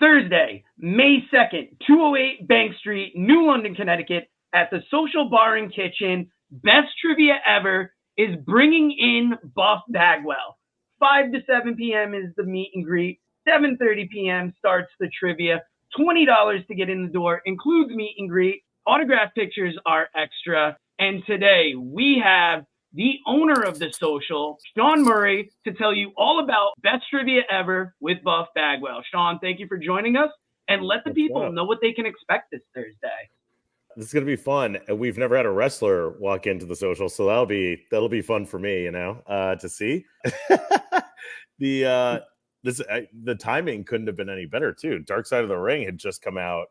Thursday, May 2nd, 208 Bank Street, New London, Connecticut, at the Social Bar and Kitchen. Best trivia ever is bringing in Buff Bagwell. 5 to 7 p.m. is the meet and greet. 7:30 p.m. starts the trivia. $20 to get in the door, includes meet and greet. Autograph pictures are extra. And today we have the owner of the Social, Sean Murray, to tell you all about best trivia ever with Buff Bagwell. Sean, thank you for joining us, and let the people know what they can expect this Thursday. This is going to be fun. We've never had a wrestler walk into the Social, so that'll be fun for me, to see. The timing couldn't have been any better too. Dark Side of the Ring had just come out.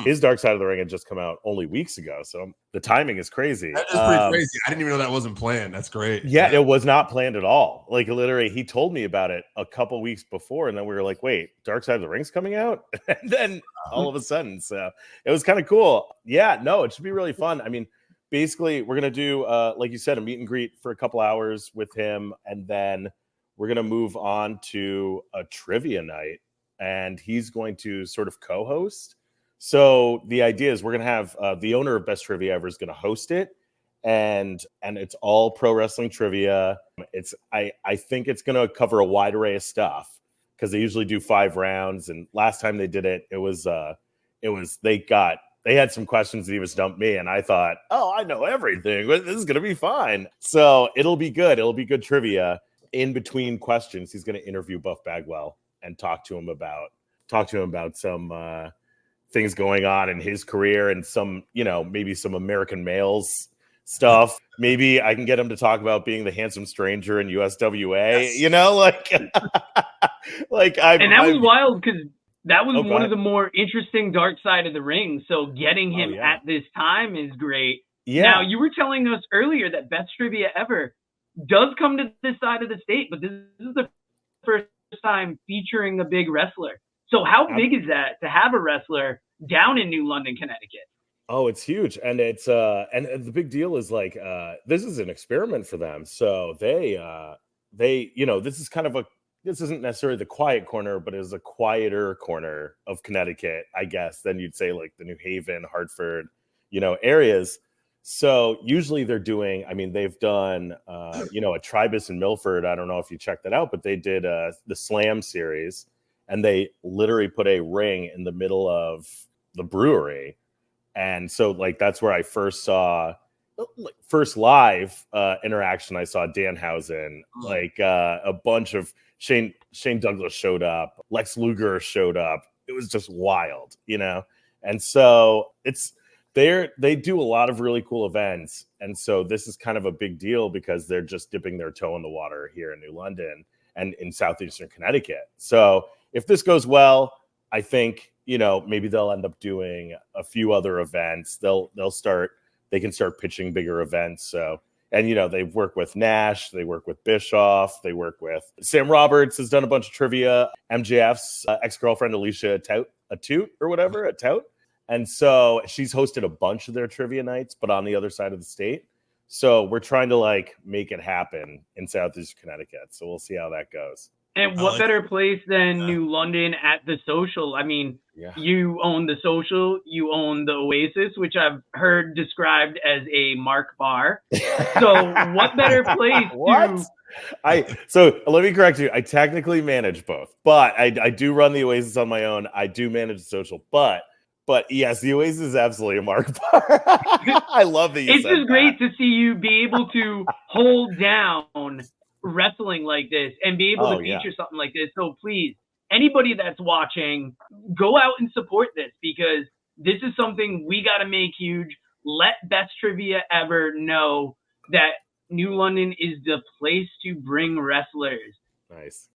His Dark Side of the Ring had just come out only weeks ago, so the timing is crazy. That is pretty crazy. I didn't even know that wasn't planned. That's great. Yeah, it was not planned at all. Like, literally, he told me about it a couple weeks before, and then we were like, "Wait, Dark Side of the Ring's coming out?" And then all of a sudden, so it was kind of cool. Yeah, no, it should be really fun. I mean, basically, we're gonna do, like you said, a meet and greet for a couple hours with him, and then we're gonna move on to a trivia night, and he's going to sort of co-host. So the idea is we're going to have the owner of Best Trivia Ever is going to host it, and it's all pro wrestling trivia. I think it's going to cover a wide array of stuff because they usually do 5 rounds. And last time they did it, they had some questions that he was dumped me, and I thought, oh, I know everything. This is going to be fine. So it'll be good. It'll be good trivia. In between questions, he's going to interview Buff Bagwell and talk to him about some things going on in his career and some, maybe some American males stuff. Maybe I can get him to talk about being the handsome stranger in USWA, yes. And that was wild because that was one of the more interesting Dark Side of the Ring. So getting him at this time is great. Yeah. Now, you were telling us earlier that Best Trivia Ever does come to this side of the state, but this is the first time featuring a big wrestler. So how big is that to have a wrestler down in New London, Connecticut? Oh, it's huge. And it's and the big deal is like this is an experiment for them. So they this isn't necessarily the quiet corner, but it's a quieter corner of Connecticut, I guess, than you'd say like the New Haven, Hartford, areas. So usually they're doing, they've done a Tribus in Milford. I don't know if you checked that out, but they did the Slam series. And they literally put a ring in the middle of the brewery. And so, that's where I first saw, live interaction. I saw Danhausen, a bunch of Shane Douglas showed up. Lex Luger showed up. It was just wild, And so they do a lot of really cool events. And so this is kind of a big deal because they're just dipping their toe in the water here in New London and in southeastern Connecticut. So if this goes well, I think, maybe they'll end up doing a few other events. They can start pitching bigger events. So, and, they've worked with Nash, they work with Bischoff, they work with Sam Roberts has done a bunch of trivia, MJF's ex-girlfriend, Alicia Tout. And so she's hosted a bunch of their trivia nights, but on the other side of the state. So we're trying to make it happen in southeast Connecticut. So we'll see how that goes. And what better place than New London at the Social? You own the Social, you own the Oasis, which I've heard described as a Mark bar. So what better place So let me correct you. I technically manage both, but I do run the Oasis on my own. I do manage the Social, but yes, the Oasis is absolutely a Mark bar. I love that you It's said just great to see you be able to hold down wrestling like this and be able to feature something like this. So please, anybody that's watching, go out and support this because this is something we got to make huge. Let Best Trivia Ever know that New London is the place to bring wrestlers. Nice.